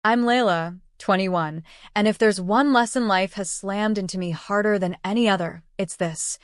I'm Layla, 21, and if there's one lesson life has slammed into me harder than any other, it's this.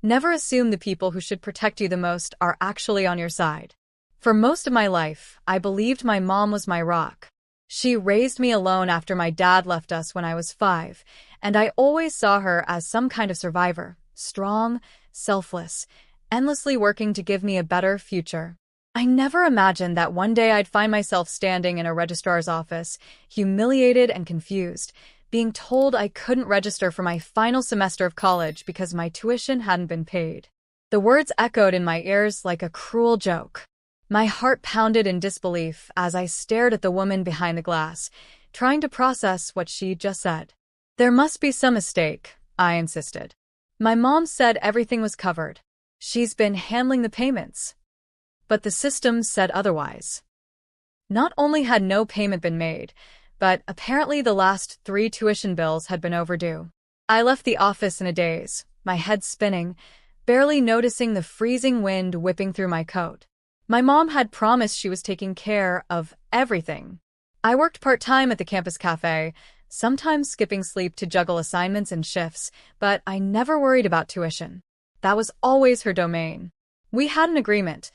Never assume the people who should protect you the most are actually on your side. For most of my life, I believed my mom was my rock. She raised me alone after my dad left us when I was 5, and I always saw her as some kind of survivor, strong, selfless, endlessly working to give me a better future. I never imagined that one day I'd find myself standing in a registrar's office, humiliated and confused, being told I couldn't register for my final semester of college because my tuition hadn't been paid. The words echoed in my ears like a cruel joke. My heart pounded in disbelief as I stared at the woman behind the glass, trying to process what she'd just said. There must be some mistake, I insisted. My mom said everything was covered. She's been handling the payments. But the system said otherwise. Not only had no payment been made, but apparently the last 3 tuition bills had been overdue. I left the office in a daze, my head spinning, barely noticing the freezing wind whipping through my coat. My mom had promised she was taking care of everything. I worked part-time at the campus cafe, sometimes skipping sleep to juggle assignments and shifts, but I never worried about tuition. That was always her domain. We had an agreement.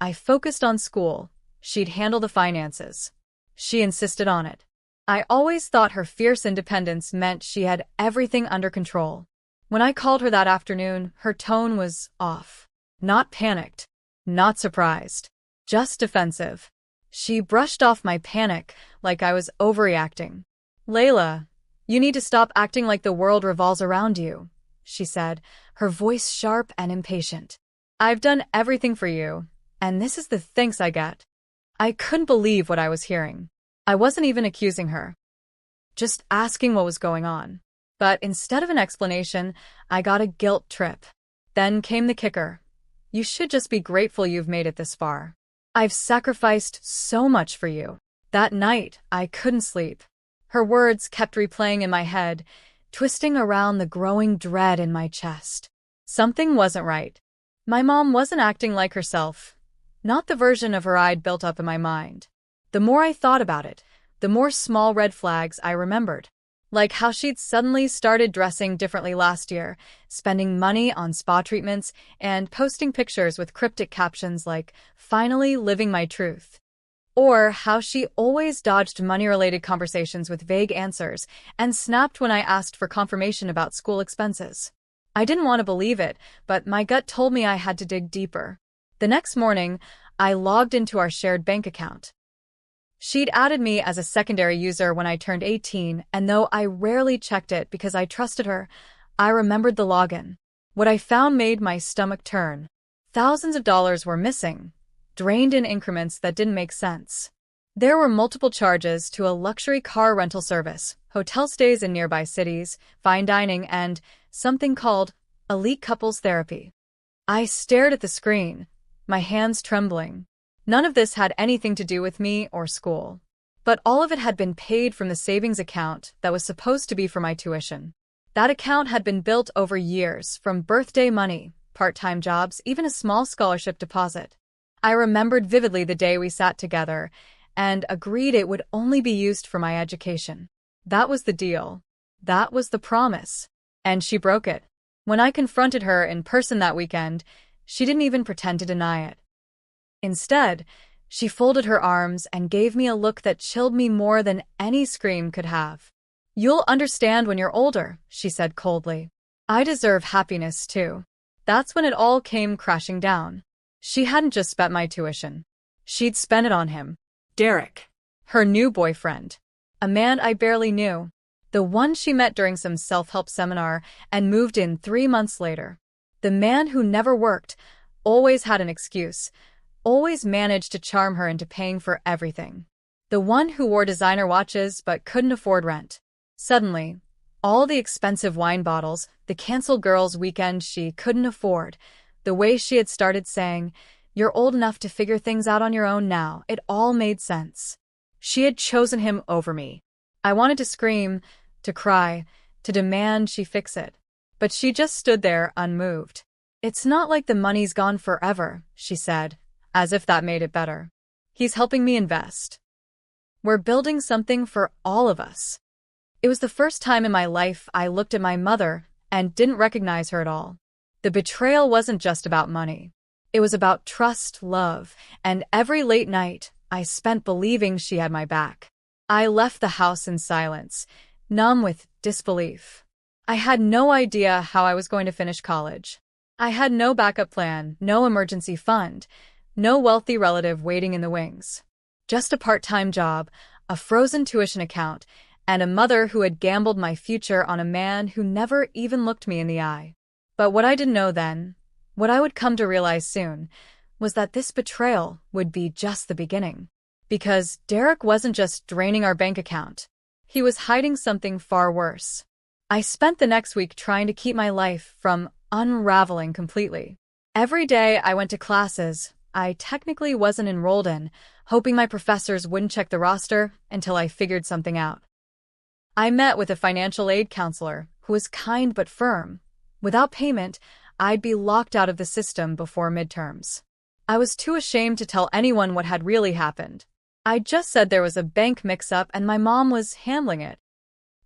I focused on school. She'd handle the finances. She insisted on it. I always thought her fierce independence meant she had everything under control. When I called her that afternoon, her tone was off. Not panicked. Not surprised. Just defensive. She brushed off my panic like I was overreacting. "Layla, you need to stop acting like the world revolves around you," she said, her voice sharp and impatient. "I've done everything for you, and this is the thanks I get." I couldn't believe what I was hearing. I wasn't even accusing her. Just asking what was going on. But instead of an explanation, I got a guilt trip. Then came the kicker. "You should just be grateful you've made it this far. I've sacrificed so much for you." That night, I couldn't sleep. Her words kept replaying in my head, twisting around the growing dread in my chest. Something wasn't right. My mom wasn't acting like herself. Not the version of her I'd built up in my mind. The more I thought about it, the more small red flags I remembered. Like how she'd suddenly started dressing differently last year, spending money on spa treatments, and posting pictures with cryptic captions like, "Finally living my truth." Or how she always dodged money-related conversations with vague answers and snapped when I asked for confirmation about school expenses. I didn't want to believe it, but my gut told me I had to dig deeper. The next morning, I logged into our shared bank account. She'd added me as a secondary user when I turned 18, and though I rarely checked it because I trusted her, I remembered the login. What I found made my stomach turn. Thousands of dollars were missing, drained in increments that didn't make sense. There were multiple charges to a luxury car rental service, hotel stays in nearby cities, fine dining, and something called elite couples therapy. I stared at the screen, my hands trembling. None of this had anything to do with me or school. But all of it had been paid from the savings account that was supposed to be for my tuition. That account had been built over years, from birthday money, part-time jobs, even a small scholarship deposit. I remembered vividly the day we sat together and agreed it would only be used for my education. That was the deal. That was the promise. And she broke it. When I confronted her in person that weekend, she didn't even pretend to deny it. Instead, she folded her arms and gave me a look that chilled me more than any scream could have. "You'll understand when you're older," she said coldly. "I deserve happiness too." That's when it all came crashing down. She hadn't just spent my tuition. She'd spent it on him. Derek. Her new boyfriend. A man I barely knew. The one she met during some self-help seminar and moved in 3 months later. The man who never worked, always had an excuse, always managed to charm her into paying for everything. The one who wore designer watches but couldn't afford rent. Suddenly, all the expensive wine bottles, the canceled girls' weekend she couldn't afford, the way she had started saying, "You're old enough to figure things out on your own now," it all made sense. She had chosen him over me. I wanted to scream, to cry, to demand she fix it. But she just stood there, unmoved. "It's not like the money's gone forever," she said, as if that made it better. "He's helping me invest." We're building something for all of us. It was the first time in my life I looked at my mother and didn't recognize her at all. The betrayal wasn't just about money. It was about trust, love, and every late night I spent believing she had my back. I left the house in silence, numb with disbelief. I had no idea how I was going to finish college. I had no backup plan, no emergency fund, no wealthy relative waiting in the wings. Just a part-time job, a frozen tuition account, and a mother who had gambled my future on a man who never even looked me in the eye. But what I didn't know then, what I would come to realize soon, was that this betrayal would be just the beginning. Because Derek wasn't just draining our bank account. He was hiding something far worse. I spent the next week trying to keep my life from unraveling completely. Every day I went to classes I technically wasn't enrolled in, hoping my professors wouldn't check the roster until I figured something out. I met with a financial aid counselor who was kind but firm. Without payment, I'd be locked out of the system before midterms. I was too ashamed to tell anyone what had really happened. I just said there was a bank mix-up and my mom was handling it.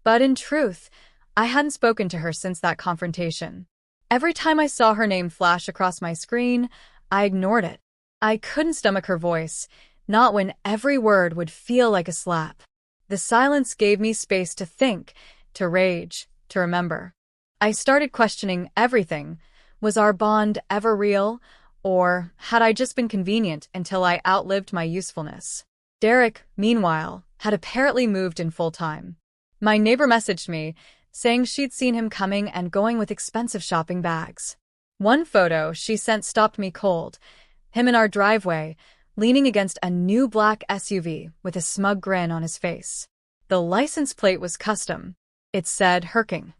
But in truth, I hadn't spoken to her since that confrontation. Every time I saw her name flash across my screen, I ignored it. I couldn't stomach her voice, not when every word would feel like a slap. The silence gave me space to think, to rage, to remember. I started questioning everything. Was our bond ever real, or had I just been convenient until I outlived my usefulness? Derek, meanwhile, had apparently moved in full-time. My neighbor messaged me, saying she'd seen him coming and going with expensive shopping bags. One photo she sent stopped me cold. Him in our driveway, leaning against a new black SUV with a smug grin on his face. The license plate was custom. It said Herking.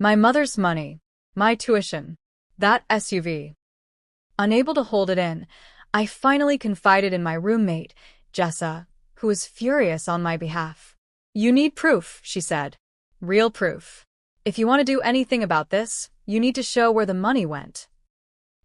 My mother's money, my tuition, that SUV. Unable to hold it in, I finally confided in my roommate, Jessa, who was furious on my behalf. You need proof, she said. Real proof. If you want to do anything about this, you need to show where the money went.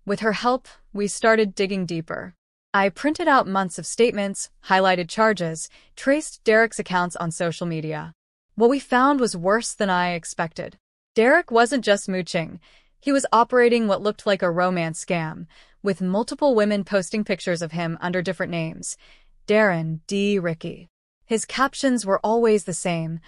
With her help, we started digging deeper. I printed out months of statements, highlighted charges, traced Derek's accounts on social media. What we found was worse than I expected. Derek wasn't just mooching. He was operating what looked like a romance scam, with multiple women posting pictures of him under different names. Darren D. Ricky. His captions were always the same.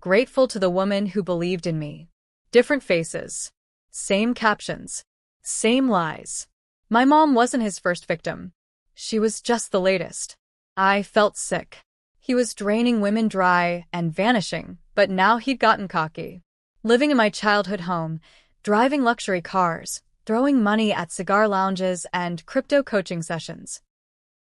Grateful to the woman who believed in me. Different faces. Same captions. Same lies. My mom wasn't his first victim. She was just the latest. I felt sick. He was draining women dry and vanishing, but now he'd gotten cocky. Living in my childhood home, driving luxury cars, throwing money at cigar lounges and crypto coaching sessions.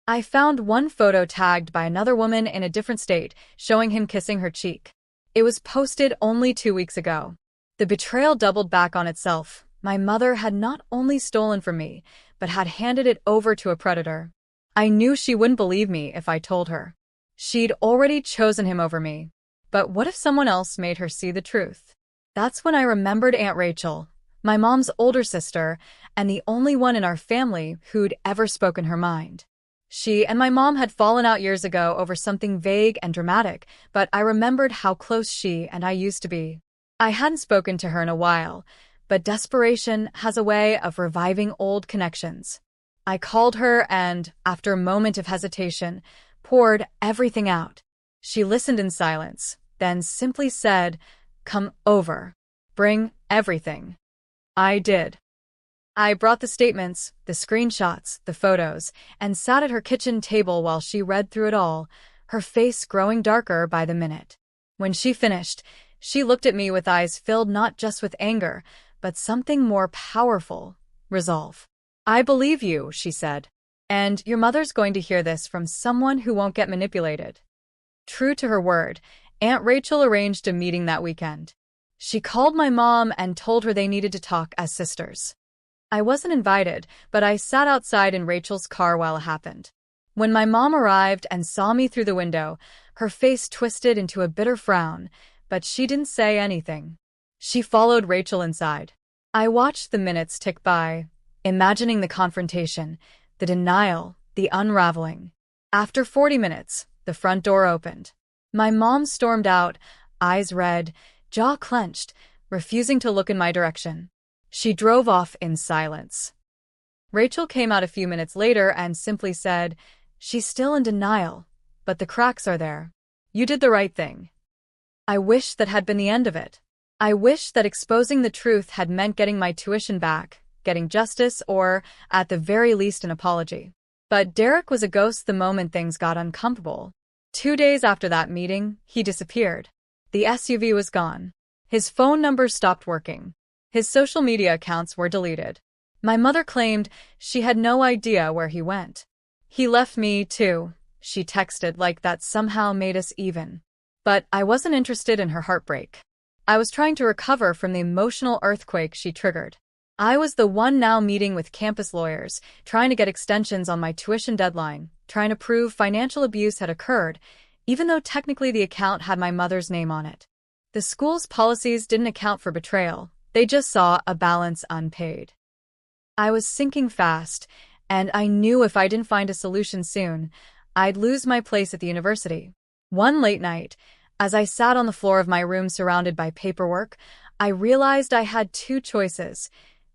I found one photo tagged by another woman in a different state, showing him kissing her cheek. It was posted only 2 weeks ago. The betrayal doubled back on itself. My mother had not only stolen from me, but had handed it over to a predator. I knew she wouldn't believe me if I told her. She'd already chosen him over me. But what if someone else made her see the truth? That's when I remembered Aunt Rachel, my mom's older sister, and the only one in our family who'd ever spoken her mind. She and my mom had fallen out years ago over something vague and dramatic, but I remembered how close she and I used to be. I hadn't spoken to her in a while, but desperation has a way of reviving old connections. I called her and, after a moment of hesitation, poured everything out. She listened in silence, then simply said, "Come over. Bring everything." I did. I brought the statements, the screenshots, the photos, and sat at her kitchen table while she read through it all, her face growing darker by the minute. When she finished, she looked at me with eyes filled not just with anger, but something more powerful, resolve. "I believe you," she said. "And your mother's going to hear this from someone who won't get manipulated." True to her word, Aunt Rachel arranged a meeting that weekend. She called my mom and told her they needed to talk as sisters. I wasn't invited, but I sat outside in Rachel's car while it happened. When my mom arrived and saw me through the window, her face twisted into a bitter frown, but she didn't say anything. She followed Rachel inside. I watched the minutes tick by, imagining the confrontation, the denial, the unraveling. After 40 minutes, the front door opened. My mom stormed out, eyes red, jaw clenched, refusing to look in my direction. She drove off in silence. Rachel came out a few minutes later and simply said, "She's still in denial, but the cracks are there. You did the right thing." I wish that had been the end of it. I wish that exposing the truth had meant getting my tuition back, getting justice, or, at the very least, an apology. But Derek was a ghost the moment things got uncomfortable. 2 days after that meeting, he disappeared. The SUV was gone. His phone number stopped working. His social media accounts were deleted. My mother claimed she had no idea where he went. "He left me, too," she texted, like that somehow made us even. But I wasn't interested in her heartbreak. I was trying to recover from the emotional earthquake she triggered. I was the one now meeting with campus lawyers, trying to get extensions on my tuition deadline, trying to prove financial abuse had occurred, even though technically the account had my mother's name on it. The school's policies didn't account for betrayal. They just saw a balance unpaid. I was sinking fast, and I knew if I didn't find a solution soon, I'd lose my place at the university. One late night, as I sat on the floor of my room surrounded by paperwork, I realized I had two choices: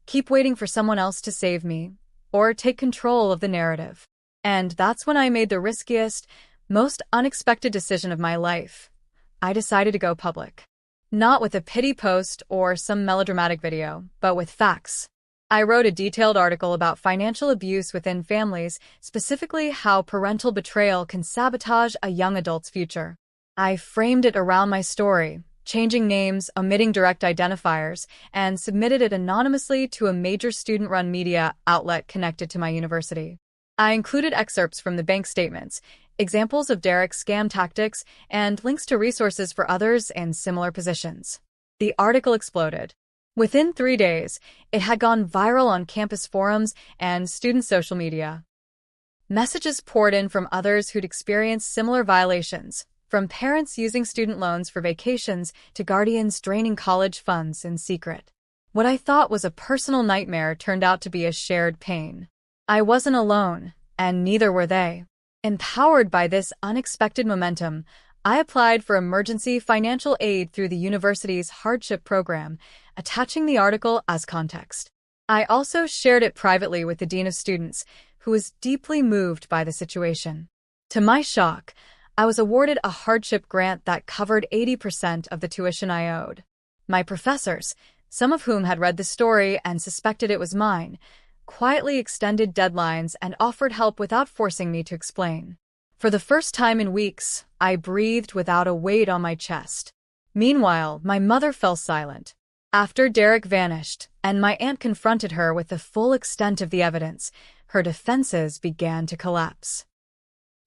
keep waiting for someone else to save me, or take control of the narrative. And that's when I made the riskiest, most unexpected decision of my life. I decided to go public. Not with a pity post or some melodramatic video, but with facts. I wrote a detailed article about financial abuse within families, specifically how parental betrayal can sabotage a young adult's future. I framed it around my story, changing names, omitting direct identifiers, and submitted it anonymously to a major student-run media outlet connected to my university. I included excerpts from the bank statements, examples of Derek's scam tactics, and links to resources for others in similar positions. The article exploded. Within 3 days, it had gone viral on campus forums and student social media. Messages poured in from others who'd experienced similar violations, from parents using student loans for vacations to guardians draining college funds in secret. What I thought was a personal nightmare turned out to be a shared pain. I wasn't alone, and neither were they. Empowered by this unexpected momentum, I applied for emergency financial aid through the university's hardship program, attaching the article as context. I also shared it privately with the dean of students, who was deeply moved by the situation. To my shock, I was awarded a hardship grant that covered 80% of the tuition I owed. My professors, some of whom had read the story and suspected it was mine, quietly extended deadlines and offered help without forcing me to explain. For the first time in weeks, I breathed without a weight on my chest. Meanwhile, my mother fell silent. After Derek vanished, and my aunt confronted her with the full extent of the evidence, her defenses began to collapse.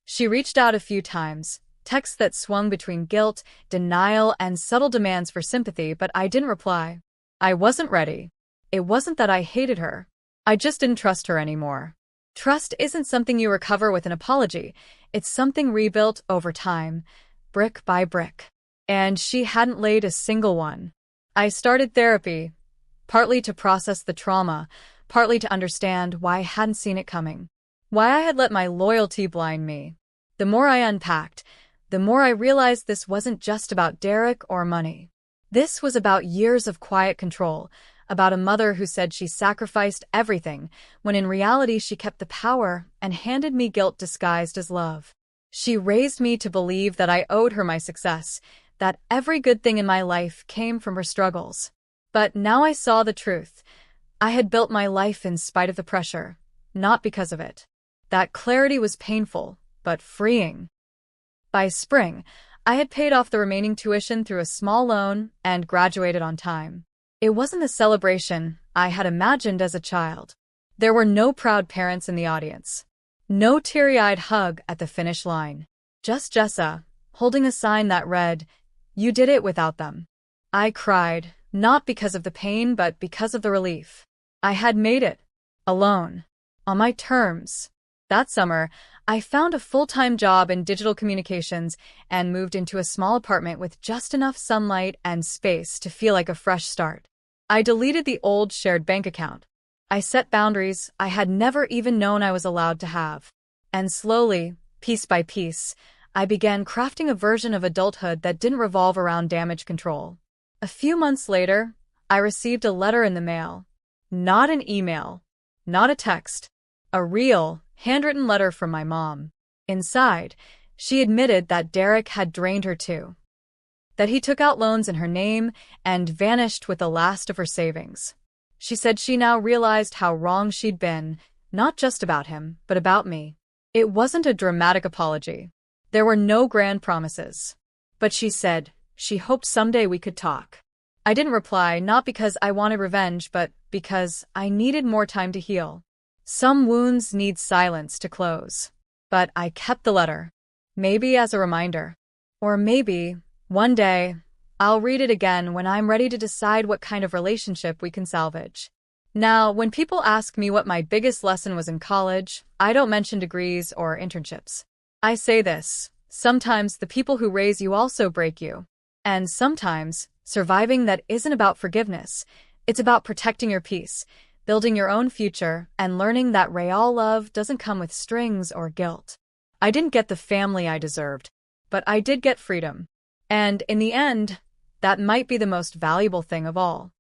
She reached out a few times, texts that swung between guilt, denial, and subtle demands for sympathy, but I didn't reply. I wasn't ready. It wasn't that I hated her. I just didn't trust her anymore. Trust isn't something you recover with an apology. It's something rebuilt over time, brick by brick. And she hadn't laid a single one. I started therapy, partly to process the trauma, partly to understand why I hadn't seen it coming, why I had let my loyalty blind me. The more I unpacked, the more I realized this wasn't just about Derek or money. This was about years of quiet control, about a mother who said she sacrificed everything, when in reality she kept the power and handed me guilt disguised as love. She raised me to believe that I owed her my success, that every good thing in my life came from her struggles. But now I saw the truth. I had built my life in spite of the pressure, not because of it. That clarity was painful, but freeing. By spring, I had paid off the remaining tuition through a small loan and graduated on time. It wasn't the celebration I had imagined as a child. There were no proud parents in the audience. No teary-eyed hug at the finish line. Just Jessa, holding a sign that read, "You did it without them." I cried, not because of the pain but because of the relief. I had made it. Alone. On my terms. That summer, I found a full-time job in digital communications and moved into a small apartment with just enough sunlight and space to feel like a fresh start. I deleted the old shared bank account. I set boundaries I had never even known I was allowed to have. And slowly, piece by piece, I began crafting a version of adulthood that didn't revolve around damage control. A few months later, I received a letter in the mail. Not an email, not a text, a real, handwritten letter from my mom. Inside, she admitted that Derek had drained her too, that he took out loans in her name and vanished with the last of her savings. She said she now realized how wrong she'd been, not just about him, but about me. It wasn't a dramatic apology. There were no grand promises. But she said she hoped someday we could talk. I didn't reply, not because I wanted revenge, but because I needed more time to heal. Some wounds need silence to close. But I kept the letter. Maybe as a reminder. Or maybe, one day, I'll read it again when I'm ready to decide what kind of relationship we can salvage. Now, when people ask me what my biggest lesson was in college, I don't mention degrees or internships. I say this: sometimes the people who raise you also break you. And sometimes, surviving that isn't about forgiveness. It's about protecting your peace, building your own future, and learning that real love doesn't come with strings or guilt. I didn't get the family I deserved, but I did get freedom. And in the end, that might be the most valuable thing of all.